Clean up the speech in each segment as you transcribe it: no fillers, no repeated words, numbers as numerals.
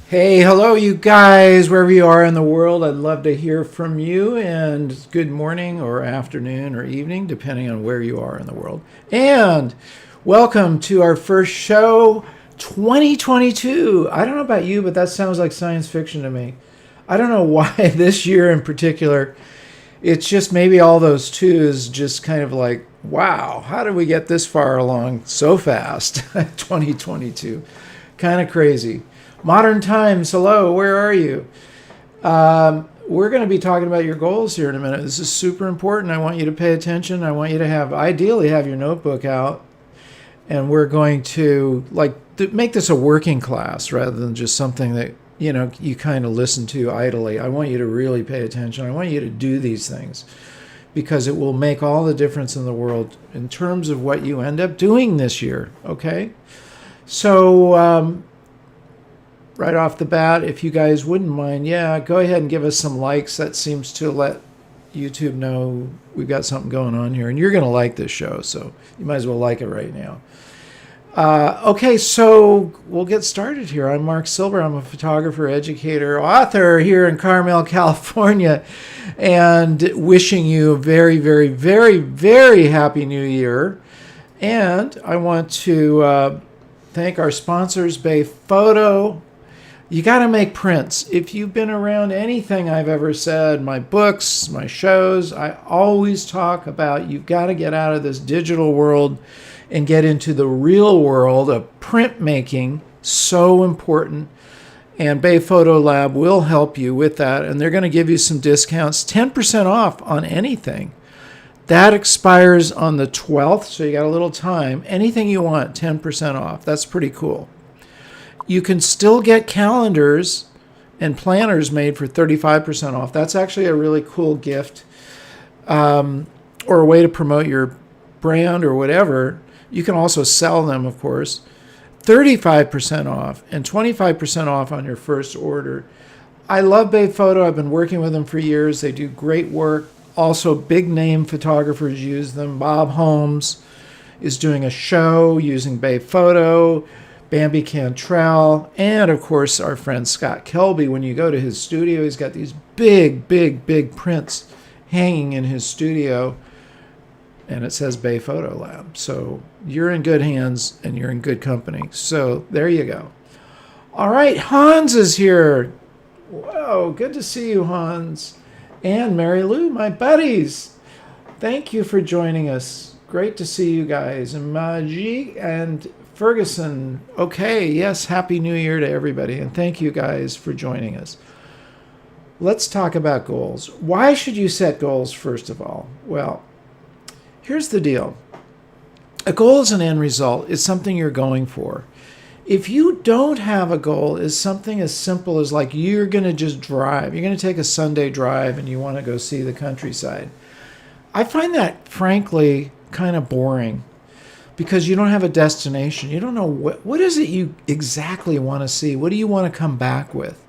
Hey, hello, you guys, wherever you are in the world. I'd love to hear from you. And good morning, or afternoon, or evening, depending on where you are in the world. And welcome to our first show, 2022. I don't know about you, but that sounds like science fiction to me. I don't know why this year in particular. It's just maybe all those twos just kind of like, wow, how did we get this far along so fast? 2022. Kind of crazy. Modern times, hello, where are you? We're going to be talking about your goals here in a minute. This is super important. I want you to pay attention. I want you to ideally have your notebook out. And we're going to make this a working class rather than just something that, you kind of listen to idly. I want you to really pay attention. I want you to do these things because it will make all the difference in the world in terms of what you end up doing this year, okay? So, right off the bat, if you guys wouldn't mind, go ahead and give us some likes. That seems to let YouTube know we've got something going on here. And you're going to like this show, so you might as well like it right now. Okay, so we'll get started here. I'm Marc Silber. I'm a photographer, educator, author here in Carmel, California, and wishing you a very, very, very, very happy new year. And I want to thank our sponsors, Bay Photo. You got to make prints. If you've been around anything I've ever said, my books, my shows, I always talk about you've got to get out of this digital world and get into the real world of printmaking. So important. And Bay Photo Lab will help you with that. And they're going to give you some discounts, 10% off on anything. That expires on the 12th, so you got a little time. Anything you want, 10% off. That's pretty cool. You can still get calendars and planners made for 35% off. That's actually a really cool gift or a way to promote your brand or whatever. You can also sell them, of course. 35% off and 25% off on your first order. I love Bay Photo. I've been working with them for years. They do great work. Also, big name photographers use them. Bob Holmes is doing a show using Bay Photo. Bambi Cantrell, and of course our friend Scott Kelby. When you go to his studio, he's got these big, big, big prints hanging in his studio, and it says Bay Photo Lab. So you're in good hands and you're in good company. So there you go. All right, Hans is here. Whoa, good to see you, Hans. And Mary Lou, my buddies. Thank you for joining us. Great to see you guys. And Maji and Ferguson, okay, yes, Happy New Year to everybody, and thank you guys for joining us. Let's talk about goals. Why should you set goals, first of all? Well, here's the deal. A goal is an end result. It's something you're going for. If you don't have a goal, it's something as simple as like you're going to just drive. You're going to take a Sunday drive and you want to go see the countryside. I find that, frankly, kind of boring. Because you don't have a destination. You don't know what is it you exactly want to see. What do you want to come back with?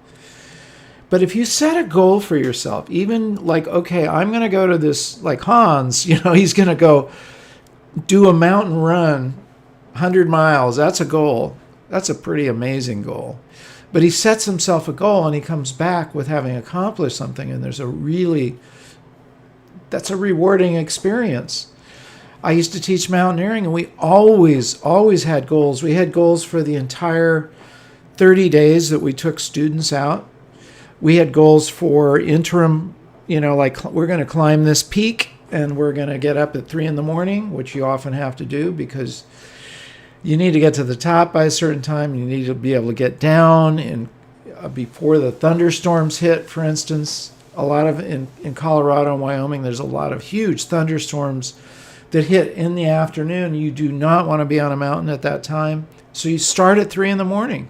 But if you set a goal for yourself, even like, okay, I'm going to go to this, like Hans, he's going to go do a mountain run, 100 miles. That's a goal. That's a pretty amazing goal. But he sets himself a goal and he comes back with having accomplished something. And that's a rewarding experience. I used to teach mountaineering, and we always had goals. We had goals for the entire 30 days that we took students out. We had goals for interim, like we're going to climb this peak, and we're going to get up at 3 a.m, which you often have to do because you need to get to the top by a certain time. You need to be able to get down and before the thunderstorms hit, for instance. A lot of in Colorado and Wyoming, there's a lot of huge thunderstorms that hit in the afternoon. You do not want to be on a mountain at that time. So you start at 3 a.m.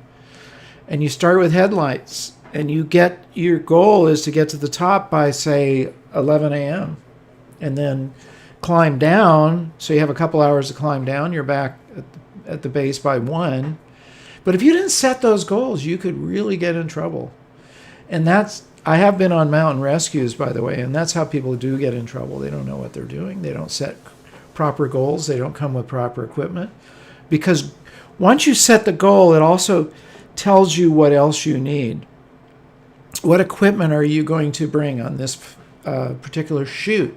and you start with headlights, and your goal is to get to the top by, say, 11 a.m. and then climb down. So you have a couple hours to climb down. You're back at the base by 1. But if you didn't set those goals, you could really get in trouble. And I have been on mountain rescues, by the way, and that's how people do get in trouble. They don't know what they're doing. They don't set proper goals. They don't come with proper equipment. Because once you set the goal, it also tells you what else you need. What equipment are you going to bring on this particular shoot?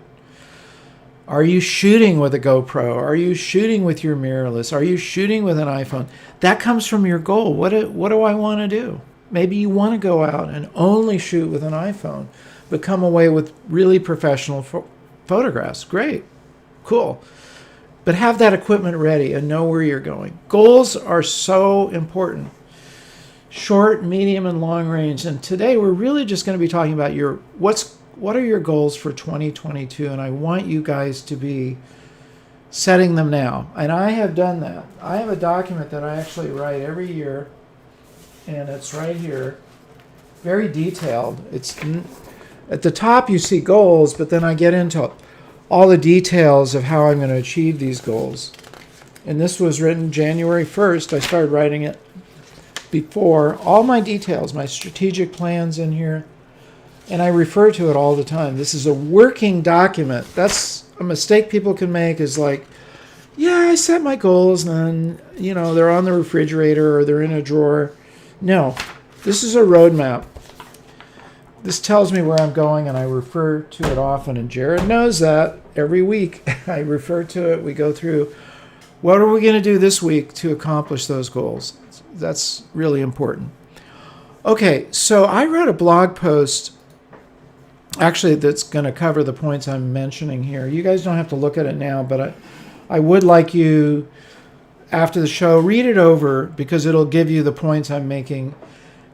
Are you shooting with a GoPro? Are you shooting with your mirrorless? Are you shooting with an iPhone? That comes from your goal. What do I want to do? Maybe you want to go out and only shoot with an iPhone, but come away with really professional photographs. Great. Cool. But have that equipment ready and know where you're going. Goals are so important. Short, medium, and long range. And today we're really just going to be talking about what are your goals for 2022? And I want you guys to be setting them now. And I have done that. I have a document that I actually write every year, and it's right here, very detailed. It's at the top you see goals, but then I get into all the details of how I'm going to achieve these goals. And this was written January 1st. I started writing it before. All my details, my strategic plans in here, and I refer to it all the time. This is a working document. That's a mistake people can make, is like, yeah, I set my goals and then, they're on the refrigerator or they're in a drawer. No, this is a roadmap. This tells me where I'm going, and I refer to it often, and Jared knows that. Every week I refer to it. We go through, what are we going to do this week to accomplish those goals? That's really important. Okay, so I wrote a blog post, actually, that's going to cover the points I'm mentioning here. You guys don't have to look at it now, but I would like you, after the show, read it over, because it'll give you the points I'm making.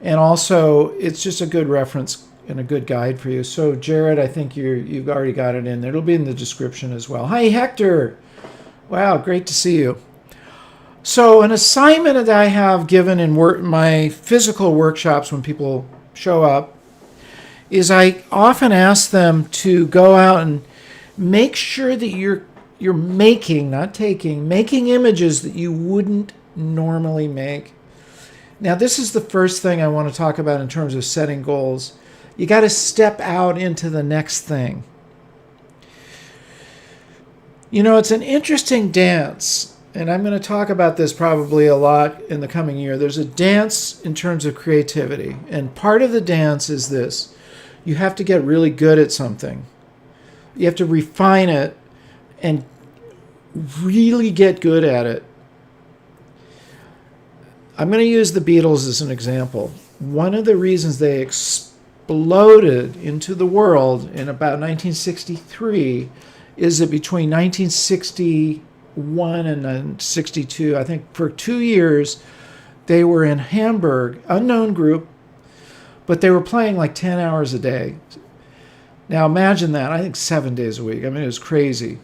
And also, it's just a good reference and a good guide for you. So, Jared, I think you've already got it in there. It'll be in the description as well. Hi, Hector. Wow, great to see you. So, an assignment that I have given in my physical workshops when people show up is I often ask them to go out and make sure that you're making, not taking, making images that you wouldn't normally make. Now, this is the first thing I want to talk about in terms of setting goals. You got to step out into the next thing. It's an interesting dance, and I'm going to talk about this probably a lot in the coming year. There's a dance in terms of creativity, and part of the dance is this. You have to get really good at something. You have to refine it and really get good at it. I'm going to use the Beatles as an example. One of the reasons they exploded into the world in about 1963 is that between 1961 and 1962, I think for 2 years, they were in Hamburg, unknown group, but they were playing like 10 hours a day. Now imagine that. I think 7 days a week. I mean, it was crazy.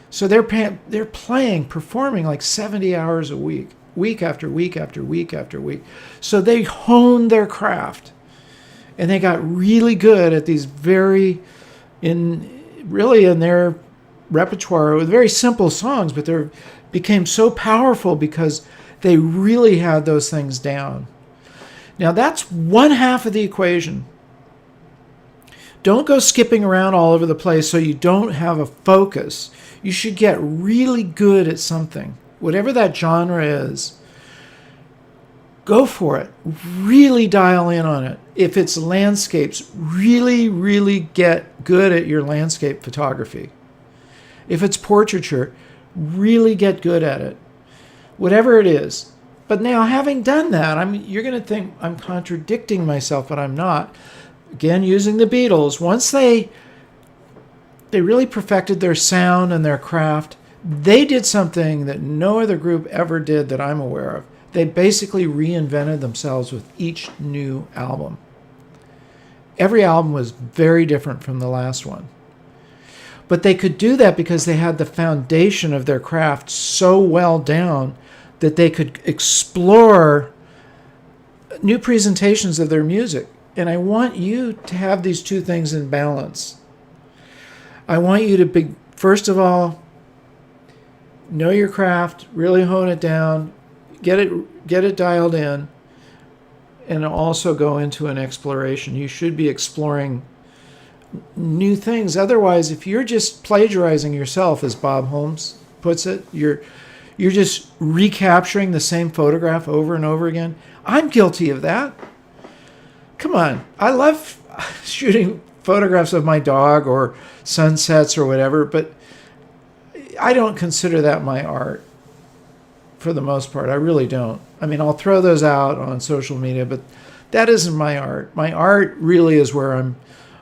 So they're performing like 70 hours a week, week after week after week after week. So they honed their craft, and they got really good at these in their repertoire with very simple songs, but they became so powerful because they really had those things down. Now that's one half of the equation. Don't go skipping around all over the place so you don't have a focus. You should get really good at something. Whatever that genre is, go for it. Really dial in on it. If it's landscapes, really, really get good at your landscape photography. If it's portraiture, really get good at it. Whatever it is. But now, having done that, you're going to think I'm contradicting myself, but I'm not. Again, using the Beatles, once they really perfected their sound and their craft, they did something that no other group ever did that I'm aware of. They basically reinvented themselves with each new album. Every album was very different from the last one. But they could do that because they had the foundation of their craft so well down that they could explore new presentations of their music. And I want you to have these two things in balance. I want you to first of all, know your craft, really hone it down, get it dialed in, and also go into an exploration. You should be exploring new things. Otherwise, if you're just plagiarizing yourself, as Bob Holmes puts it, you're You're just recapturing the same photograph over and over again. I'm guilty of that. Come on. I love shooting photographs of my dog or sunsets or whatever, but I don't consider that my art for the most part. I really don't. I mean, I'll throw those out on social media, but that isn't my art. My art really is where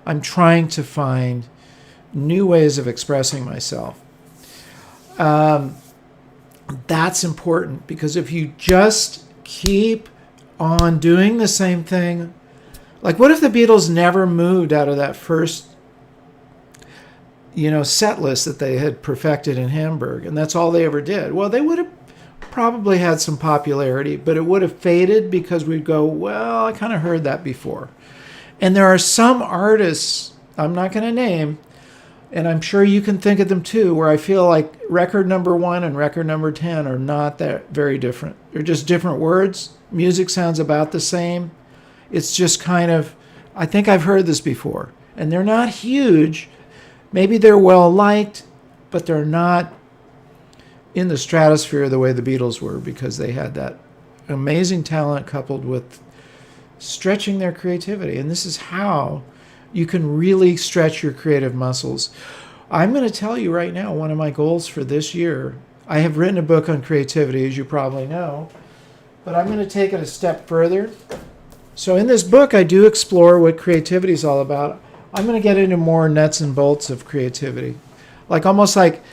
I'm trying to find new ways of expressing myself. That's important, because if you just keep on doing the same thing, like what if the Beatles never moved out of that first, set list that they had perfected in Hamburg, and that's all they ever did? Well, they would have probably had some popularity, but it would have faded because we'd go, well, I kind of heard that before. And there are some artists, I'm not going to name, and I'm sure you can think of them too, where I feel like record number 1 and record number 10 are not that very different. They're just different words. Music sounds about the same. It's just kind of, I think I've heard this before. And they're not huge. Maybe they're well liked, but they're not in the stratosphere the way the Beatles were, because they had that amazing talent coupled with stretching their creativity. And this is how you can really stretch your creative muscles. I'm going to tell you right now, one of my goals for this year, I have written a book on creativity, as you probably know, but I'm going to take it a step further. So in this book, I do explore what creativity is all about. I'm going to get into more nuts and bolts of creativity, almost like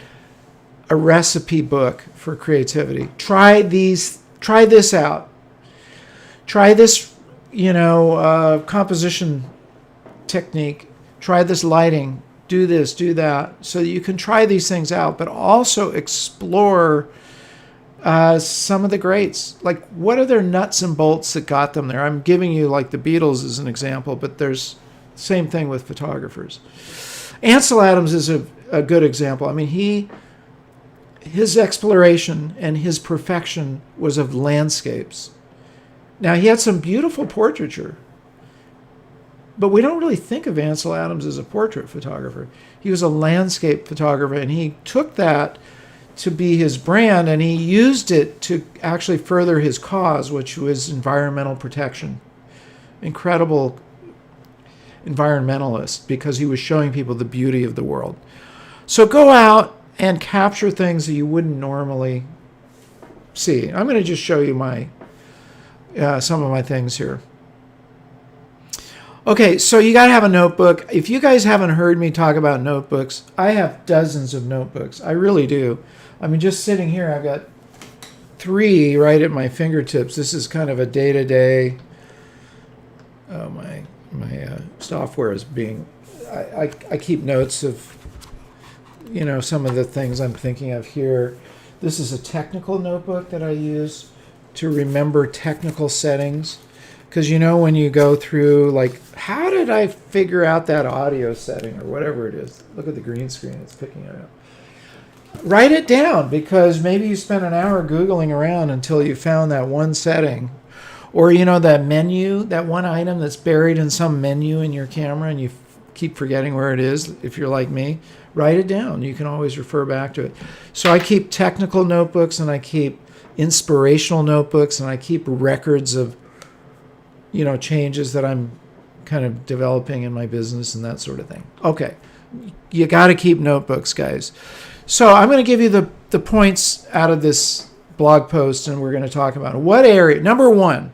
a recipe book for creativity. Try this out. Try this, composition technique. Try this lighting. Do this, do that. So that you can try these things out, but also explore some of the greats. Like, what are their nuts and bolts that got them there? I'm giving you like the Beatles as an example, but there's the same thing with photographers. Ansel Adams is a good example. I mean, his exploration and his perfection was of landscapes. Now, he had some beautiful portraiture, but we don't really think of Ansel Adams as a portrait photographer. He was a landscape photographer, and he took that to be his brand, and he used it to actually further his cause, which was environmental protection. Incredible environmentalist, because he was showing people the beauty of the world. So go out and capture things that you wouldn't normally see. I'm going to just show you some of my things here. Okay, so you got to have a notebook. If you guys haven't heard me talk about notebooks, I have dozens of notebooks. I really do. I mean, just sitting here, I've got 3 right at my fingertips. This is kind of a day-to-day. Oh, my software is being. I keep notes of, some of the things I'm thinking of here. This is a technical notebook that I use to remember technical settings. Because, when you go through, how did I figure out that audio setting or whatever it is? Look at the green screen. It's picking it up. Write it down, because maybe you spent an hour Googling around until you found that one setting. Or, that menu, that one item that's buried in some menu in your camera and you keep forgetting where it is. If you're like me, write it down. You can always refer back to it. So I keep technical notebooks, and I keep inspirational notebooks, and I keep records of changes that I'm kind of developing in my business and that sort of thing. Okay. You got to keep notebooks, guys. So I'm going to give you the points out of this blog post, and we're going to talk about it. What area? Number 1,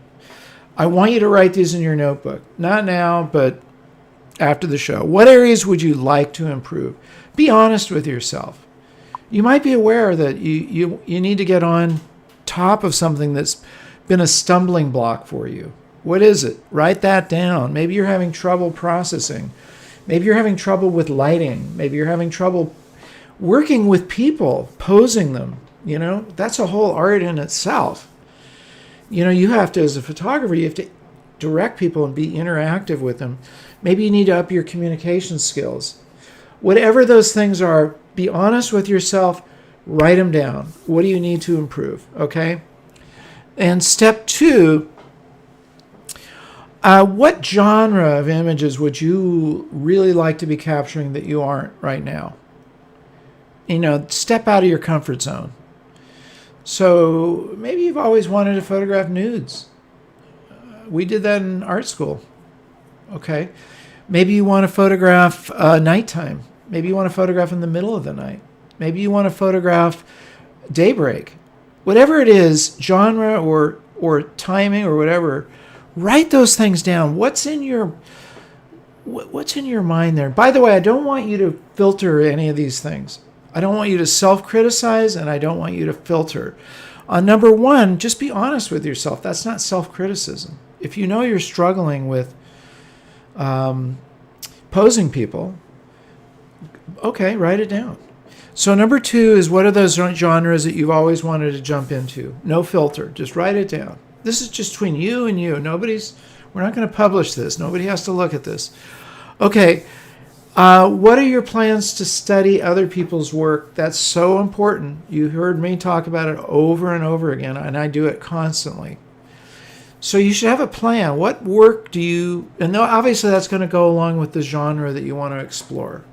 I want you to write these in your notebook. Not now, but after the show. What areas would you like to improve? Be honest with yourself. You might be aware that you need to get on top of something that's been a stumbling block for you. What is it? Write that down. Maybe you're having trouble processing. Maybe you're having trouble with lighting. Maybe you're having trouble working with people, posing them. That's a whole art in itself. You have to, as a photographer, you have to direct people and be interactive with them. Maybe you need to up your communication skills. Whatever those things are, be honest with yourself. Write them down. What do you need to improve? Okay? And step 2, what genre of images would you really like to be capturing that you aren't right now? Step out of your comfort zone. So maybe you've always wanted to photograph nudes. We did that in art school. Okay. Maybe you want to photograph nighttime. Maybe you want to photograph in the middle of the night. Maybe you want to photograph daybreak. Whatever it is, genre or timing or whatever, write those things down. What's in your mind there? By the way, I don't want you to filter any of these things. I don't want you to self-criticize, and I don't want you to filter. Number one, just be honest with yourself. That's not self-criticism. If you know you're struggling with posing people, okay, write it down. So number two is, what are those genres that you've always wanted to jump into? No filter. Just write it down. This is just between you and you. We're not going to publish this. Nobody has to look at this. Okay. What are your plans to study other people's work? That's so important. You heard me talk about it over and over again, and I do it constantly. So you should have a plan. What work do you, and obviously that's going to go along with the genre that you want to explore.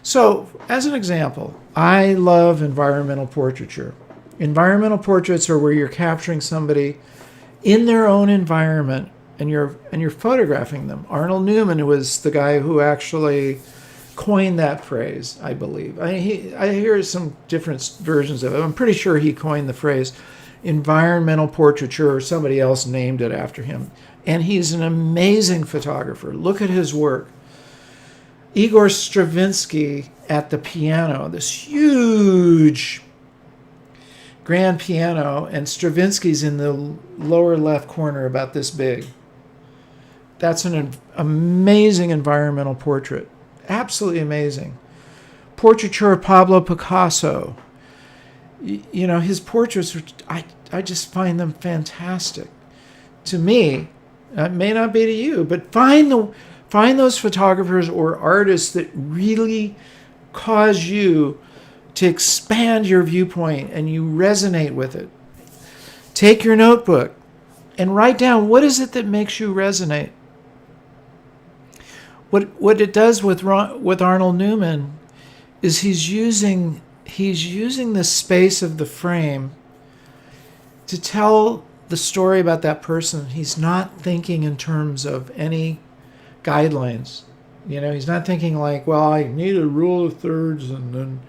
So as an example, I love environmental portraiture. Environmental portraits are where you're capturing somebody in their own environment and you're photographing them. Arnold Newman was the guy who actually coined that phrase, I believe. I hear some different versions of it. I'm pretty sure he coined the phrase environmental portraiture, or somebody else named it after him. And he's an amazing photographer. Look at his work. Igor Stravinsky at the piano, this huge grand piano, and Stravinsky's in the lower left corner about this big. That's an amazing environmental portrait. Absolutely amazing. Portraiture of Pablo Picasso. You know, his portraits, I just find them fantastic. To me, it may not be to you, but find those photographers or artists that really cause you to expand your viewpoint and you resonate with it. Take your notebook and write down, what is it that makes you resonate? What it does with Arnold Newman is he's using the space of the frame to tell the story about that person. He's not thinking in terms of any guidelines. You know, he's not thinking like, well, I need a rule of thirds and then,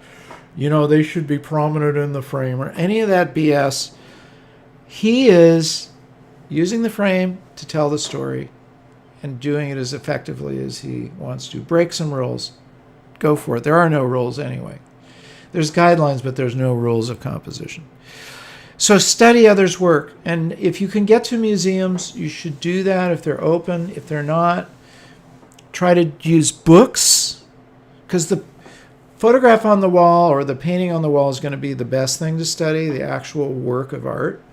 you know, they should be prominent in the frame or any of that BS. He is using the frame to tell the story and doing it as effectively as he wants to. Break some rules. Go for it. There are no rules anyway. There's guidelines, but there's no rules of composition. So study others' work. And if you can get to museums, you should do that if they're open. If they're not, try to use books, because the photograph on the wall or the painting on the wall is going to be the best thing to study, the actual work of art.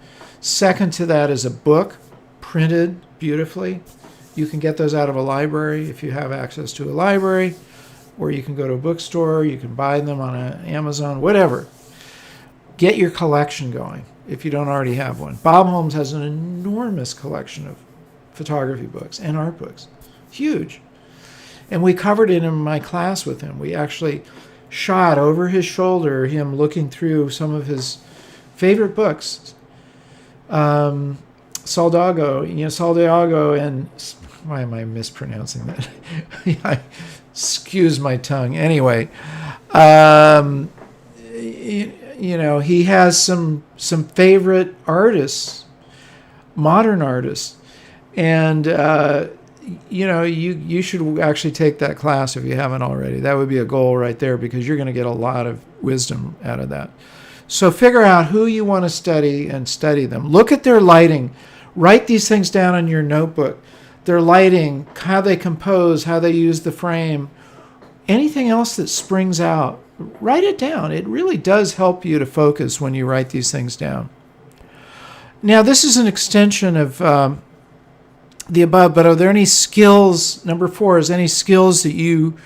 Second to that is a book, printed beautifully. You can get those out of a library if you have access to a library, or you can go to a bookstore, you can buy them on Amazon, whatever. Get your collection going if you don't already have one. Bob Holmes has an enormous collection of photography books and art books. Huge. And we covered it in my class with him. We actually shot over his shoulder him looking through some of his favorite books. Saldago, and why am I mispronouncing that? Excuse my tongue. Anyway, you know, he has some favorite artists, modern artists, and you know, you should actually take that class if you haven't already. That would be a goal right there, because you're going to get a lot of wisdom out of that. So figure out who you want to study and study them. Look at their lighting. Write these things down in your notebook. Their lighting, how they compose, how they use the frame, anything else that springs out, write it down. It really does help you to focus when you write these things down. Now, this is an extension of the above, but are there any skills? Number 4 is any skills that you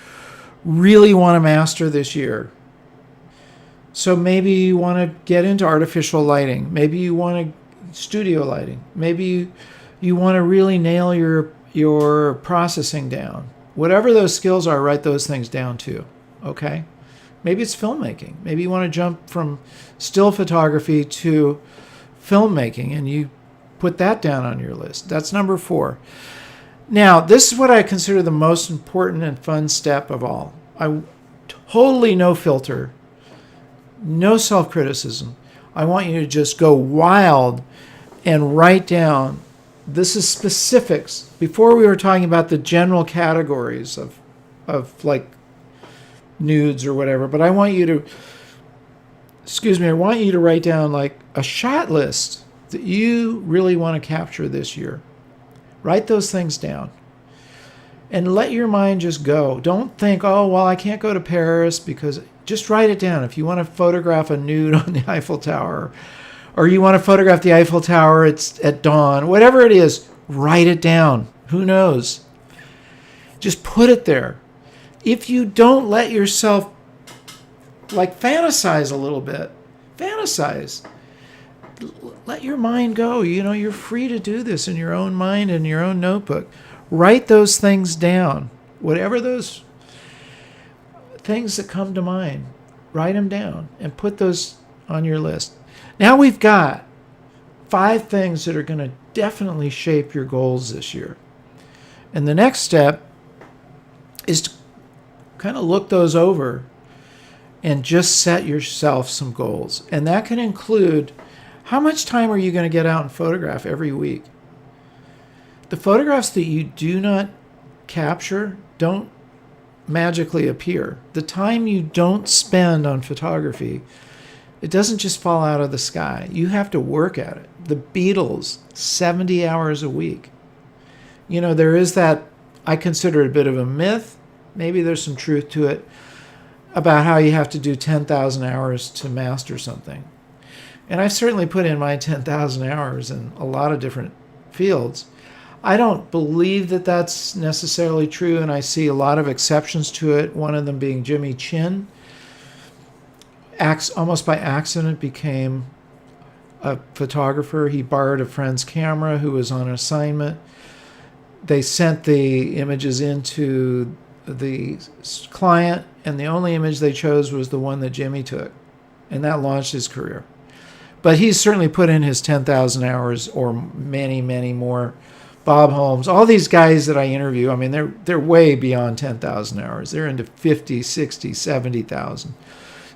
really want to master this year. So maybe you want to get into artificial lighting. Maybe you want to studio lighting. Maybe you want to really nail your processing down. Whatever those skills are, write those things down too. Okay? Maybe it's filmmaking. Maybe you want to jump from still photography to filmmaking, and you put that down on your list. That's number 4. Now, this is what I consider the most important and fun step of all. I totally no filter, no self-criticism. I want you to just go wild and write down. This is specifics. Before we were talking about the general categories of like nudes or whatever, but I want you to, I want you to write down like a shot list that you really want to capture this year. Write those things down and let your mind just go. Don't think, oh, well, I can't go to Paris, because just write it down. If you want to photograph a nude on the Eiffel Tower, or you want to photograph the Eiffel Tower at dawn, whatever it is, write it down. Who knows? Just put it there. If you don't let yourself like fantasize a little bit, let your mind go. You're free to do this in your own mind and your own notebook. Write those things down. Whatever those things that come to mind, write them down and put those on your list. Now we've got 5 things that are going to definitely shape your goals this year. And the next step is to kind of look those over and just set yourself some goals. And that can include, how much time are you going to get out and photograph every week? The photographs that you do not capture don't magically appear. The time you don't spend on photography, it doesn't just fall out of the sky. You have to work at it. The Beatles, 70 hours a week. There is that, I consider it a bit of a myth. Maybe there's some truth to it, about how you have to do 10,000 hours to master something. And I've certainly put in my 10,000 hours in a lot of different fields. I don't believe that that's necessarily true, and I see a lot of exceptions to it, one of them being Jimmy Chin. Almost by accident became a photographer. He borrowed a friend's camera who was on assignment. They sent the images into the client, and the only image they chose was the one that Jimmy took, and that launched his career. But he's certainly put in his 10,000 hours, or many, many more. Bob Holmes, all these guys that I interview, I mean, they're way beyond 10,000 hours. They're into 50, 60, 70,000.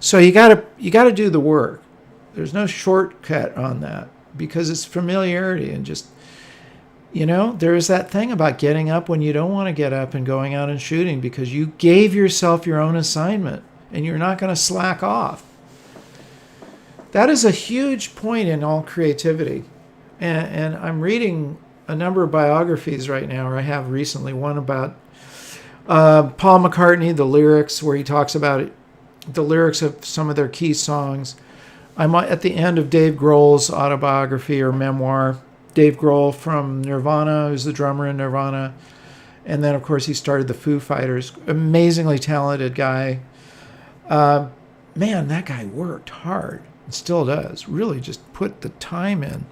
So you got to do the work. There's no shortcut on that, because it's familiarity and just, there is that thing about getting up when you don't want to get up and going out and shooting, because you gave yourself your own assignment and you're not going to slack off. That is a huge point in all creativity. And I'm reading a number of biographies right now, or I have recently, one about Paul McCartney, the lyrics, where he talks about it, the lyrics of some of their key songs. I'm at the end of Dave Grohl's autobiography or memoir. Dave Grohl from Nirvana, who's the drummer in Nirvana. And then, of course, he started the Foo Fighters. Amazingly talented guy. Man, that guy worked hard and still does. Really just put the time in.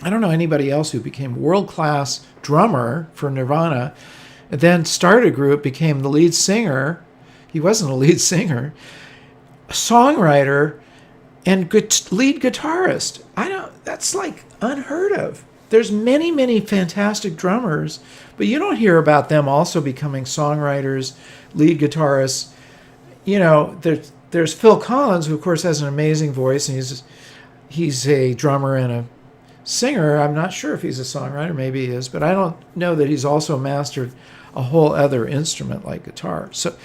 I don't know anybody else who became world-class drummer for Nirvana, and then started a group, became the lead singer. He wasn't a lead singer, a songwriter, and lead guitarist. That's like unheard of. There's many, many fantastic drummers, but you don't hear about them also becoming songwriters, lead guitarists. There's Phil Collins, who of course has an amazing voice, and he's a drummer and a singer. I'm not sure if he's a songwriter, maybe he is, but I don't know that he's also mastered a whole other instrument like guitar. So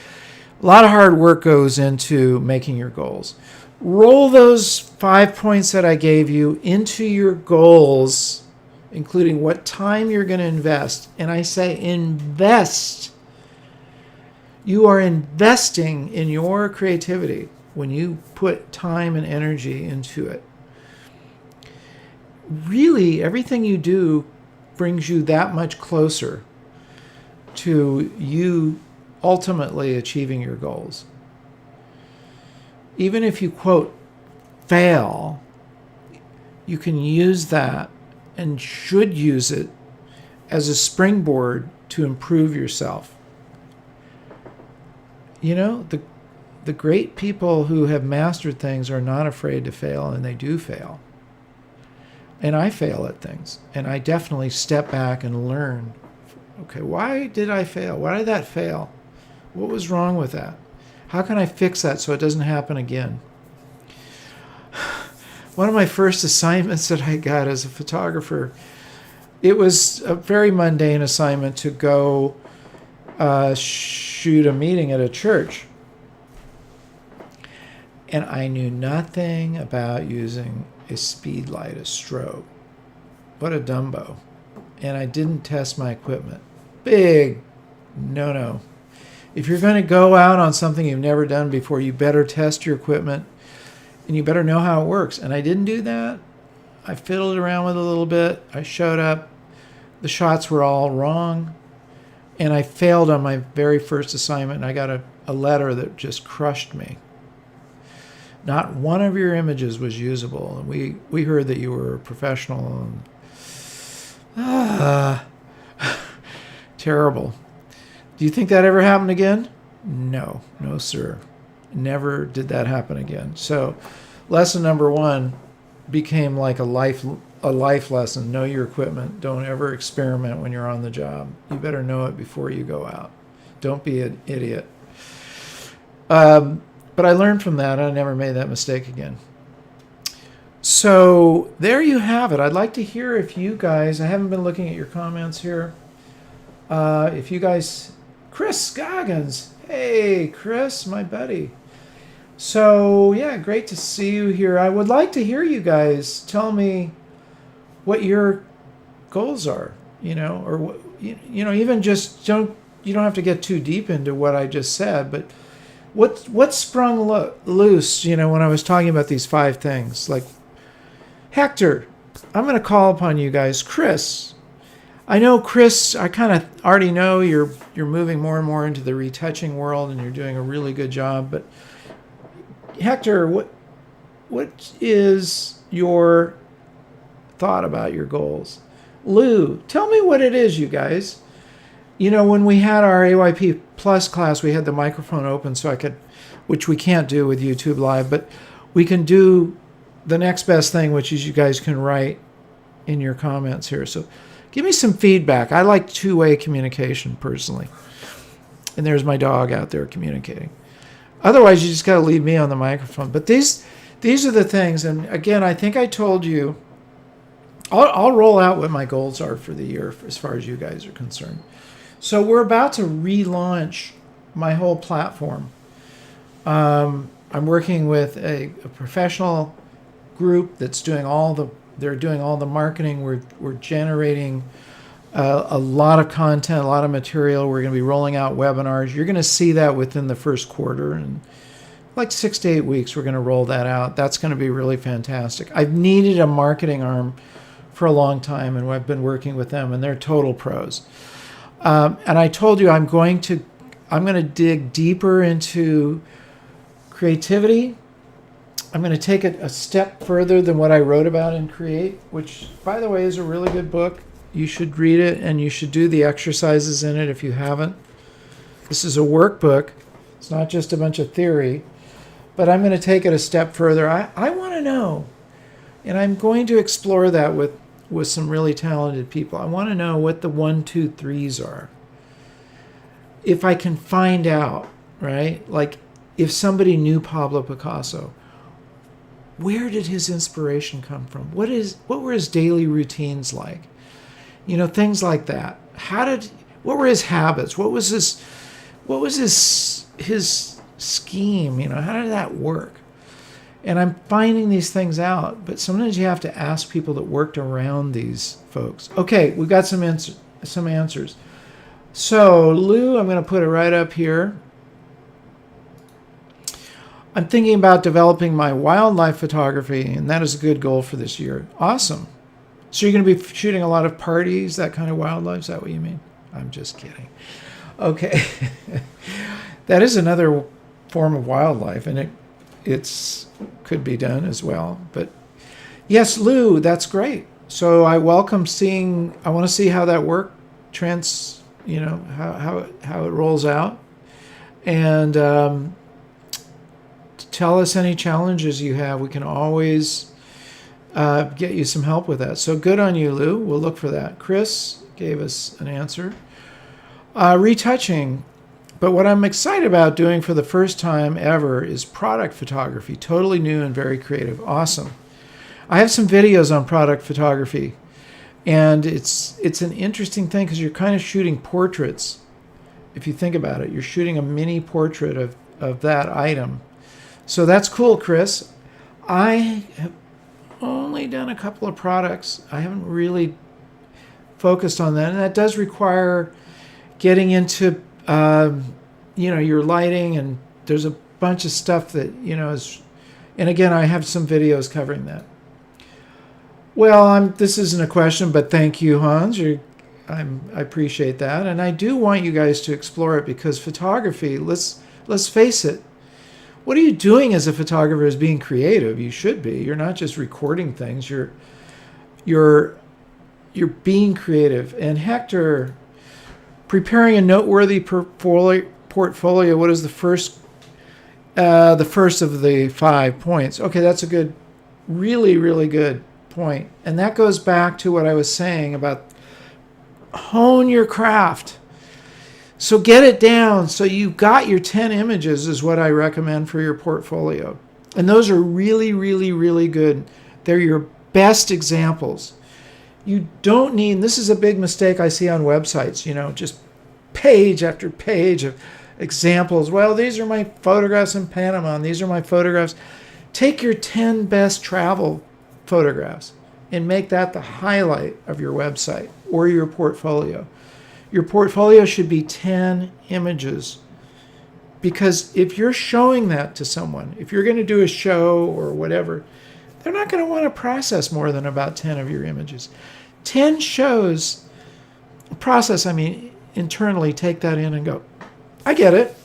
a lot of hard work goes into making your goals. Roll those 5 points that I gave you into your goals, including what time you're going to invest. And I say invest. You are investing in your creativity when you put time and energy into it. Really, everything you do brings you that much closer to you ultimately achieving your goals. Even if you, quote, fail, you can use that and should use it as a springboard to improve yourself. The the great people who have mastered things are not afraid to fail, and they do fail. And I fail at things, and I definitely step back and learn. Okay, why did I fail? Why did that fail? What was wrong with that? How can I fix that so it doesn't happen again? One of my first assignments that I got as a photographer, it was a very mundane assignment to go shoot a meeting at a church. And I knew nothing about using a speed light, a strobe. What a dumbo. And I didn't test my equipment. Big no. If you're going to go out on something you've never done before, you better test your equipment and you better know how it works. And I didn't do that. I fiddled around with it a little bit. I showed up. The shots were all wrong. And I failed on my very first assignment. And I got a letter that just crushed me. Not one of your images was usable. And we heard that you were a professional. And, terrible. Do you think that ever happened again? No, sir. Never did that happen again. So lesson number 1 became like a life lesson. Know your equipment. Don't ever experiment when you're on the job. You better know it before you go out. Don't be an idiot. But I learned from that. I never made that mistake again. So there you have it. I'd like to hear if you guys, I haven't been looking at your comments here. If you guys, Chris Scoggins. Hey, Chris, my buddy. So yeah, great to see you here. I would like to hear you guys tell me what your goals are, or what, even just you don't have to get too deep into what I just said, but what sprung loose, when I was talking about these 5 things. Like, Hector, I'm going to call upon you guys. Chris, I know, Chris, I kind of already know you're moving more and more into the retouching world, and you're doing a really good job. But Hector, what is your thought about your goals? Lou, tell me what it is, you guys. When we had our AYP Plus class, we had the microphone open so I could, which we can't do with YouTube Live, but we can do the next best thing, which is you guys can write in your comments here. So give me some feedback. I like two-way communication personally. And there's my dog out there communicating. Otherwise, you just got to leave me on the microphone. But these are the things. And again, I think I told you, I'll roll out what my goals are for the year as far as you guys are concerned. So we're about to relaunch my whole platform. I'm working with a professional group that's doing they're doing all the marketing. We're generating a lot of content, a lot of material. We're going to be rolling out webinars. You're going to see that within the first quarter, and like 6 to 8 weeks, we're going to roll that out. That's going to be really fantastic. I've needed a marketing arm for a long time, and I've been working with them, and they're total pros. And I told you I'm going to dig deeper into creativity. I'm going to take it a step further than what I wrote about in Create, which, by the way, is a really good book. You should read it, and you should do the exercises in it if you haven't. This is a workbook. It's not just a bunch of theory. But I'm going to take it a step further. I want to know, and I'm going to explore that with some really talented people. I want to know what the 1, 2, 3s are. If I can find out, right? Like, if somebody knew Pablo Picasso, where did his inspiration come from? What were his daily routines like? Things like that. What were his habits? What was his scheme? How did that work? And I'm finding these things out, but sometimes you have to ask people that worked around these folks. Okay, we've got some answers. So, Lou, I'm going to put it right up here. I'm thinking about developing my wildlife photography, and that is a good goal for this year. Awesome. So you're going to be shooting a lot of parties, that kind of wildlife? Is that what you mean? I'm just kidding. Okay. That is another form of wildlife, and it's could be done as well. But yes, Lou, that's great. So I welcome I want to see how that work how it rolls out. And tell us any challenges you have. We can always get you some help with that. So good on you, Lou. We'll look for that. Chris gave us an answer. Retouching. But what I'm excited about doing for the first time ever is product photography. Totally new and very creative. Awesome. I have some videos on product photography. And it's an interesting thing because you're kind of shooting portraits. If you think about it, you're shooting a mini portrait of that item. So that's cool, Chris. I have only done a couple of products. I haven't really focused on that. And that does require getting into, your lighting. And there's a bunch of stuff that, is... And again, I have some videos covering that. Well, this isn't a question, but thank you, Hans. I appreciate that. And I do want you guys to explore it because photography, let's face it, what are you doing as a photographer is being creative? You should be. You're not just recording things. You're being creative. And Hector, preparing a noteworthy portfolio, what is the first of the 5 points? Okay, that's a good, really, really good point. And that goes back to what I was saying about hone your craft. So get it down so you've got your 10 images is what I recommend for your portfolio. And those are really, really, really good. They're your best examples. You don't need, this is a big mistake I see on websites, just page after page of examples. Well, these are my photographs in Panama, and these are my photographs. Take your 10 best travel photographs and make that the highlight of your website or your portfolio. Your portfolio should be 10 images because if you're showing that to someone, if you're going to do a show or whatever, they're not going to want to process more than about 10 of your images. 10 shows, internally take that in and go, I get it.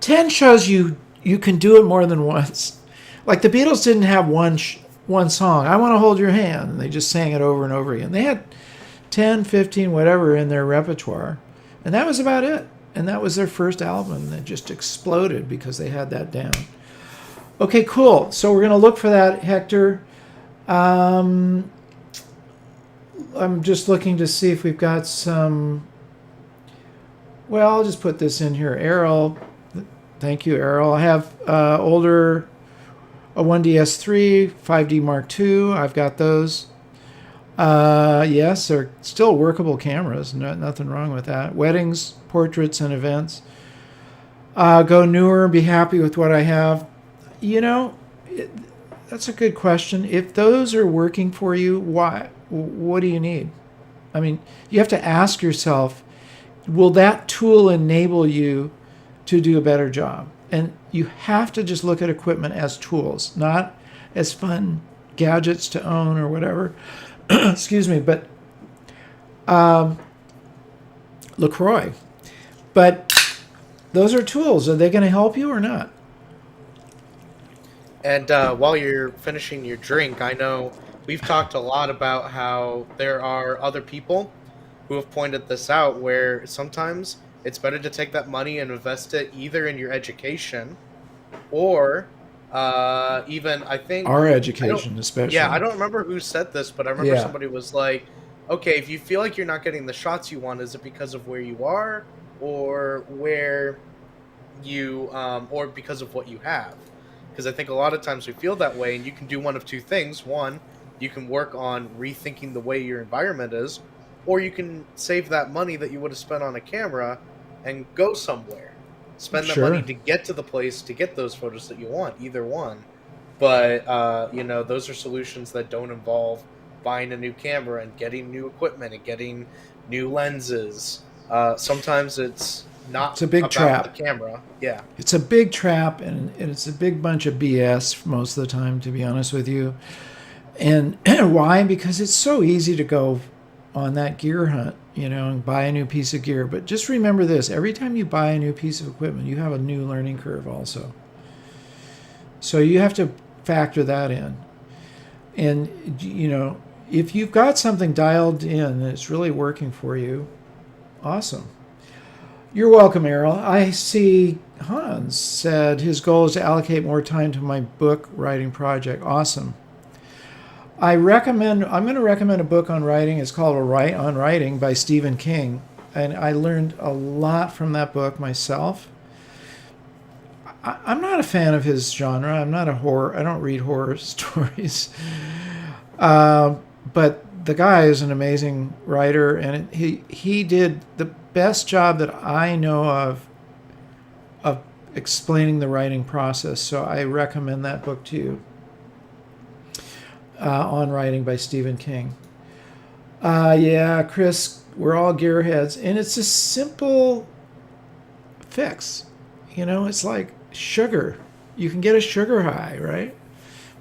10 shows you can do it more than once. Like the Beatles didn't have one song, I Want to Hold Your Hand, and they just sang it over and over again. They had 10, 15, whatever in their repertoire, and that was about it. And that was their first album that just exploded because they had that down. Okay, cool. So we're going to look for that, Hector. I'm just looking to see if we've got some... Well, I'll just put this in here. Errol. Thank you, Errol. I have a 1DS3, 5D Mark II. I've got those. Yes, they're still workable cameras. Nothing wrong with that. Weddings, portraits, and events. Go newer. Be happy with what I have. That's a good question. If those are working for you, why? What do you need? You have to ask yourself, will that tool enable you to do a better job? And you have to just look at equipment as tools, not as fun gadgets to own or whatever. Excuse me, but LaCroix. But those are tools. Are they going to help you or not? And while you're finishing your drink, I know we've talked a lot about how there are other people who have pointed this out, where sometimes it's better to take that money and invest it either in your education or even, I think... Our education, especially. Yeah, I don't remember who said this, but I remember somebody was like, okay, if you feel like you're not getting the shots you want, is it because of where you are or where you... or because of what you have? Because I think a lot of times we feel that way, and you can do one of two things. One, you can work on rethinking the way your environment is, or you can save that money that you would have spent on a camera and go somewhere. Spend that money to get to the place to get those photos that you want, either one. But, those are solutions that don't involve buying a new camera and getting new equipment and getting new lenses. Sometimes it's not a big about trap. The camera. Yeah. It's a big trap, and it's a big bunch of BS most of the time, to be honest with you. And why? Because it's so easy to go on that gear hunt, and buy a new piece of gear. But just remember this, every time you buy a new piece of equipment, you have a new learning curve also. So you have to factor that in. And, if you've got something dialed in and it's really working for you, awesome. You're welcome, Errol. I see Hans said his goal is to allocate more time to my book writing project. Awesome. I'm going to recommend a book on writing. It's called On Writing by Stephen King. And I learned a lot from that book myself. I'm not a fan of his genre. I'm not a horror. I don't read horror stories. But the guy is an amazing writer, and he did the best job that I know of explaining the writing process. So I recommend that book to you. On Writing by Stephen King. Yeah, Chris, we're all gearheads, and it's a simple fix. It's like sugar. You can get a sugar high, right?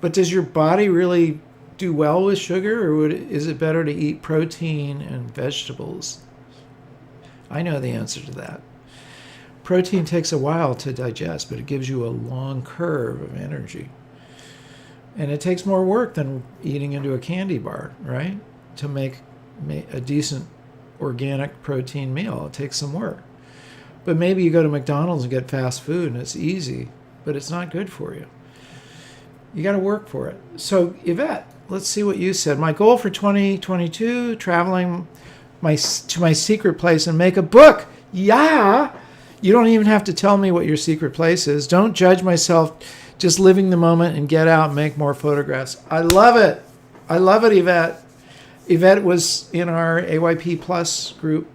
But does your body really do well with sugar, or is it better to eat protein and vegetables? I know the answer to that. Protein takes a while to digest, but it gives you a long curve of energy. And it takes more work than eating into a candy bar, right? To make a decent organic protein meal. It takes some work. But maybe you go to McDonald's and get fast food and it's easy, but it's not good for you. You got to work for it. So, Yvette, let's see what you said. My goal for 2022, traveling to my secret place and make a book. Yeah! You don't even have to tell me what your secret place is. Don't judge myself. Just living the moment and get out and make more photographs. I love it. I love it, Yvette. Yvette was in our AYP Plus group.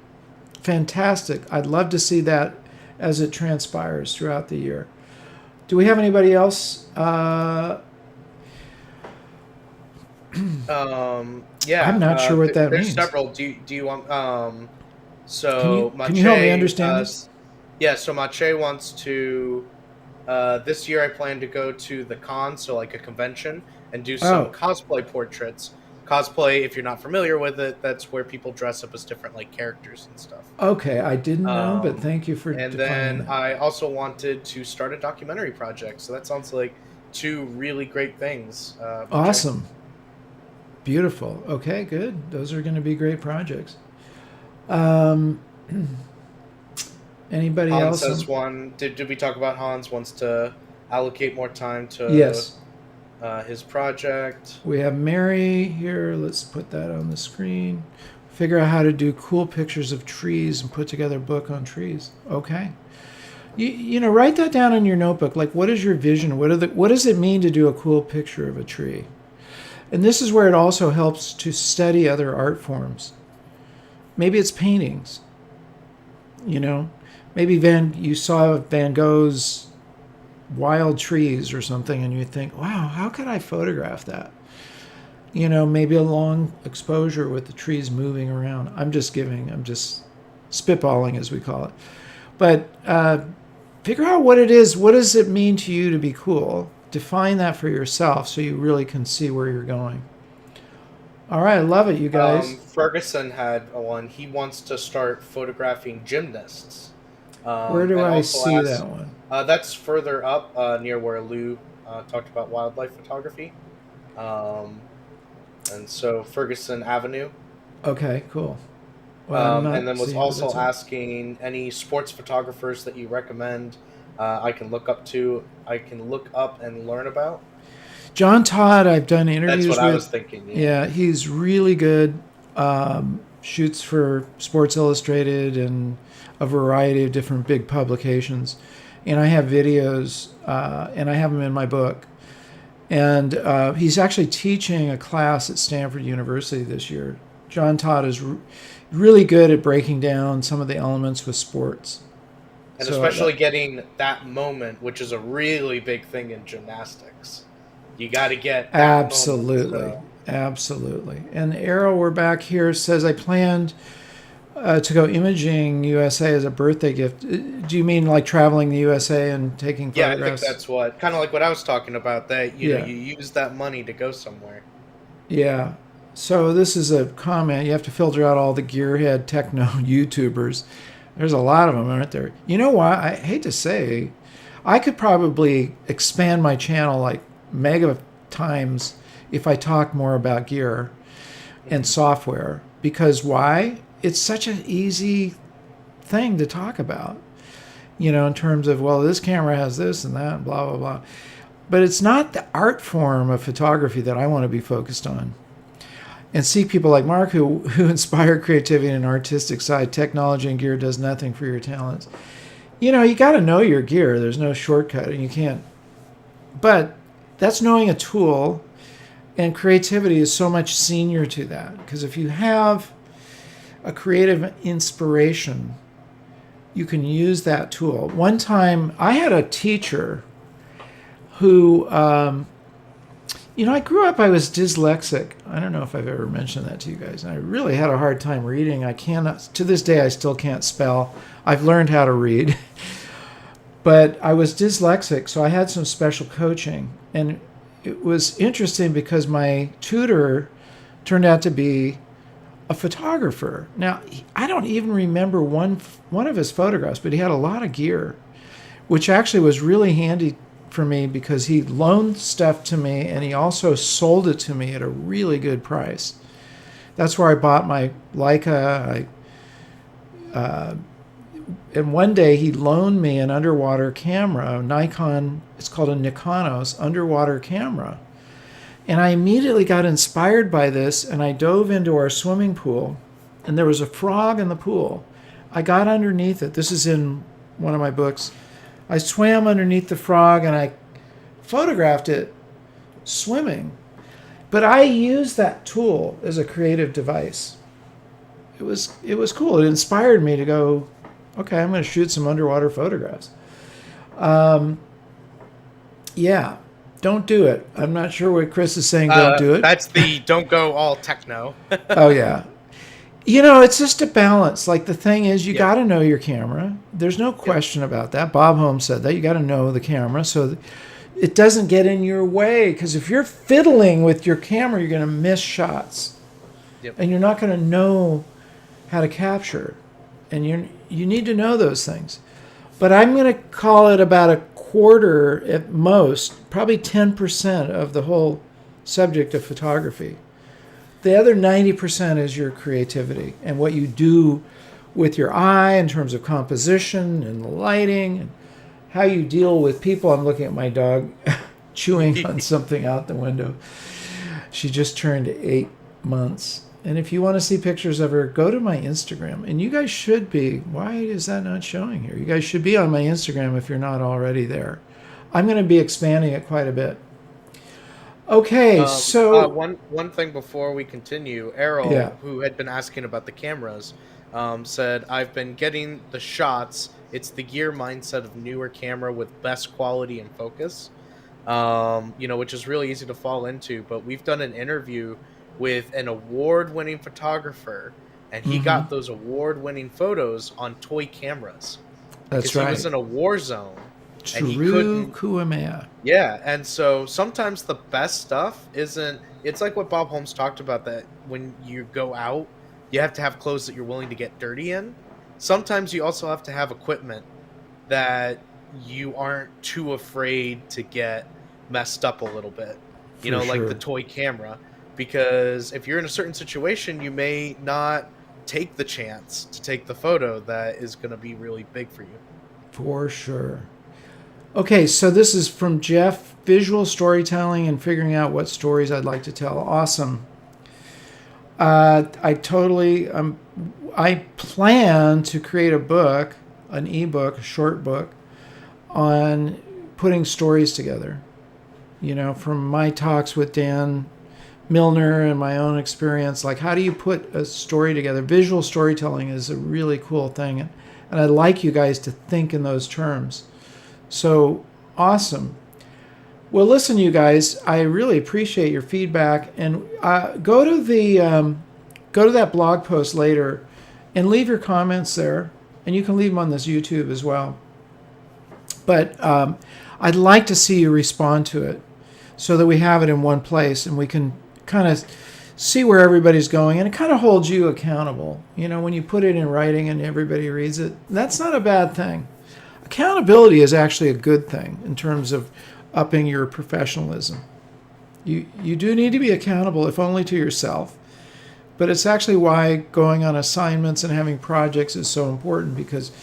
Fantastic. I'd love to see that as it transpires throughout the year. Do we have anybody else? Yeah. I'm not sure what that there's means. There's several. Do you want? So can you help me understand this? Yeah. So Mache wants to. This year I plan to go to the con, so like a convention, and do some cosplay portraits. Cosplay, if you're not familiar with it, that's where people dress up as different like characters and stuff. Okay, I didn't know, but thank you for And then that. I also wanted to start a documentary project, so that sounds like two really great things. Awesome. Beautiful. Okay, good. Those are going to be great projects. Anybody Hans else? Has one. Did we talk about Hans wants to allocate more time to his project? We have Mary here. Let's put that on the screen. Figure out how to do cool pictures of trees and put together a book on trees. Okay. Write that down in your notebook. Like, what is your vision? What does it mean to do a cool picture of a tree? And this is where it also helps to study other art forms. Maybe it's paintings. Maybe you saw Van Gogh's wild trees or something, and you think, wow, how could I photograph that? Maybe a long exposure with the trees moving around. I'm just spitballing, as we call it. But figure out what it is. What does it mean to you to be cool? Define that for yourself so you really can see where you're going. All right, I love it, you guys. Ferguson had one. He wants to start photographing gymnasts. Where do I see that one? That's further up near where Lou talked about wildlife photography. And so Ferguson Avenue. Okay, cool. Well, and then was also asking any sports photographers that you recommend I can look up and learn about. John Todd, I've done interviews with. That's what I was thinking. Yeah, he's really good. Shoots for Sports Illustrated and a variety of different big publications. And I have videos, and I have them in my book. And he's actually teaching a class at Stanford University this year. John Todd is really good at breaking down some of the elements with sports. And especially getting that moment, which is a really big thing in gymnastics. You got to get that absolutely, moment, absolutely. And Errol, we're back here, says I planned to go imaging USA as a birthday gift. Do you mean like traveling the USA and taking photographs? Yeah, I think that's kind of like what I was talking about. That you use that money to go somewhere. Yeah. So this is a comment. You have to filter out all the gearhead techno YouTubers. There's a lot of them, aren't there? You know what? I hate to say, I could probably expand my channel like mega times if I talk more about gear and software. Because why? It's such an easy thing to talk about, in terms of, well, this camera has this and that, and blah, blah, blah. But it's not the art form of photography that I want to be focused on. And see people like Marc who inspire creativity and artistic side. Technology and gear does nothing for your talents. You got to know your gear. There's no shortcut, and you can't. But that's knowing a tool, and creativity is so much senior to that. Because if you have a creative inspiration, you can use that tool. One time, I had a teacher who, I grew up, I was dyslexic. I don't know if I've ever mentioned that to you guys. I really had a hard time reading. To this day, I still can't spell. I've learned how to read. But I was dyslexic, so I had some special coaching. And it was interesting because my tutor turned out to be a photographer. Now, I don't even remember one of his photographs, but he had a lot of gear, which actually was really handy for me because he loaned stuff to me and he also sold it to me at a really good price. That's where I bought my Leica. And one day he loaned me an underwater camera, a Nikon, it's called a Nikonos underwater camera. And I immediately got inspired by this, and I dove into our swimming pool, and there was a frog in the pool. I got underneath it. This is in one of my books. I swam underneath the frog, and I photographed it swimming. But I used that tool as a creative device. It was cool. It inspired me to go, okay, I'm going to shoot some underwater photographs. Yeah. Don't do it. I'm not sure what Chris is saying. Don't do it. That's the don't go all techno. Oh, yeah. It's just a balance. Like, the thing is, you got to know your camera. There's no question about that. Bob Holmes said that. You got to know the camera so it doesn't get in your way. Because if you're fiddling with your camera, you're going to miss shots. Yep. And you're not going to know how to capture. And you need to know those things. But I'm going to call it about a quarter at most, probably 10% of the whole subject of photography. The other 90% is your creativity and what you do with your eye in terms of composition and lighting and how you deal with people. I'm looking at my dog chewing on something out the window. She just turned 8 months. And if you want to see pictures of her, go to my Instagram. And you guys should be. Why is that not showing here? You guys should be on my Instagram if you're not already there. I'm going to be expanding it quite a bit. Okay, so... One thing before we continue, Errol, who had been asking about the cameras, said, I've been getting the shots. It's the gear mindset of newer camera with best quality and focus, which is really easy to fall into. But we've done an interview with an award-winning photographer, and he got those award-winning photos on toy cameras. That's right. He was in a war zone. True Kuamea. Yeah, and so sometimes the best stuff isn't... It's like what Bob Holmes talked about, that when you go out, you have to have clothes that you're willing to get dirty in. Sometimes you also have to have equipment that you aren't too afraid to get messed up a little bit. Like the toy camera. Because if you're in a certain situation, you may not take the chance to take the photo that is going to be really big for you. For sure. Okay, so this is from Jeff, visual storytelling and figuring out what stories I'd like to tell. Awesome. I plan to create a book, an ebook, a short book, on putting stories together. From my talks with Dan Milner and my own experience, like, how do you put a story together? Visual storytelling is a really cool thing, and I'd like you guys to think in those terms. So awesome. Well, listen, you guys, I really appreciate your feedback, and go to that blog post later and leave your comments there, and you can leave them on this YouTube as well. But I'd like to see you respond to it so that we have it in one place and we can kind of see where everybody's going, and it kind of holds you accountable. When you put it in writing and everybody reads it, that's not a bad thing. Accountability is actually a good thing in terms of upping your professionalism. You do need to be accountable, if only to yourself, but it's actually why going on assignments and having projects is so important, because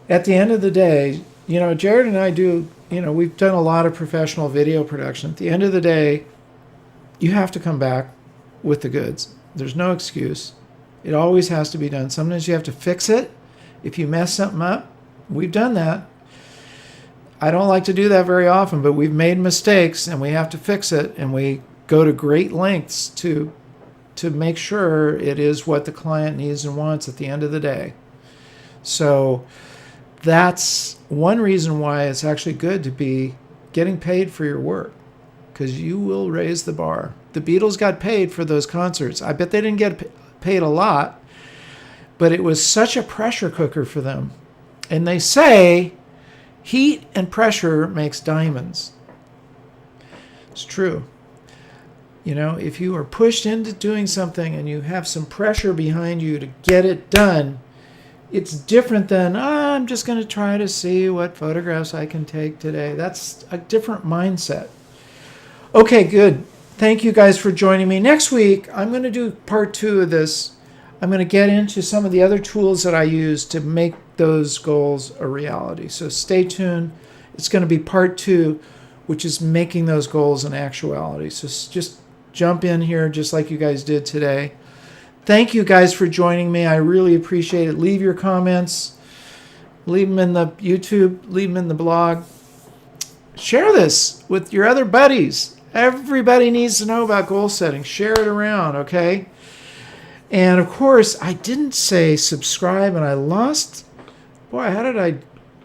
at the end of the day, Jared and I do, we've done a lot of professional video production. At the end of the day, you have to come back with the goods. There's no excuse. It always has to be done. Sometimes you have to fix it. If you mess something up, we've done that. I don't like to do that very often, but we've made mistakes and we have to fix it, and we go to great lengths to make sure it is what the client needs and wants at the end of the day. So that's one reason why it's actually good to be getting paid for your work, because you will raise the bar. The Beatles got paid for those concerts. I bet they didn't get paid a lot, but it was such a pressure cooker for them. And they say heat and pressure makes diamonds. It's true. If you are pushed into doing something and you have some pressure behind you to get it done, it's different than, I'm just going to try to see what photographs I can take today. That's a different mindset. Okay, good. Thank you guys for joining me. Next week, I'm going to do part 2 of this. I'm going to get into some of the other tools that I use to make those goals a reality. So stay tuned. It's going to be part 2, which is making those goals an actuality. So just jump in here just like you guys did today. Thank you guys for joining me. I really appreciate it. Leave your comments. Leave them in the YouTube. Leave them in the blog. Share this with your other buddies. Everybody needs to know about goal setting. Share it around, okay? And of course, I didn't say subscribe, and I lost. Boy, how did I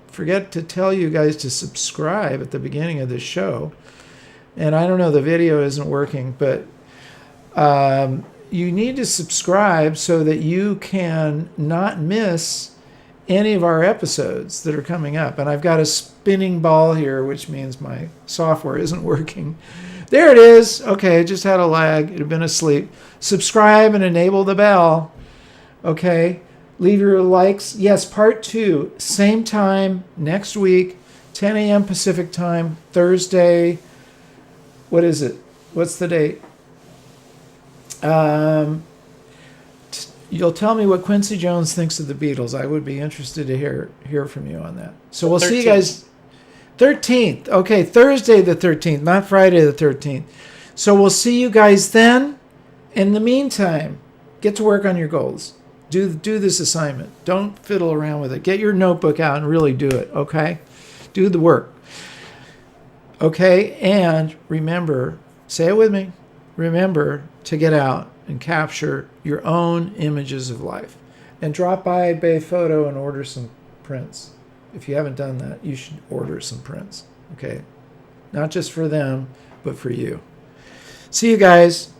forget to tell you guys to subscribe at the beginning of this show? And I don't know, the video isn't working, but you need to subscribe so that you can not miss any of our episodes that are coming up. And I've got a spinning ball here, which means my software isn't working. There it is. Okay, it just had a lag. It had been asleep. Subscribe and enable the bell. Okay, leave your likes. Yes, part 2, same time next week, 10 a.m. Pacific time, Thursday. What is it? What's the date? You'll tell me what Quincy Jones thinks of the Beatles. I would be interested to hear from you on that. So we'll see you guys 13th. Okay, Thursday the 13th, not Friday the 13th. So we'll see you guys then. In the meantime, get to work on your goals. Do this assignment. Don't fiddle around with it. Get your notebook out and really do it, okay? Do the work. Okay, and remember, say it with me, remember to get out and capture your own images of life. And drop by Bay Photo and order some prints. If you haven't done that, you should order some prints, okay? Not just for them, but for you. See you guys.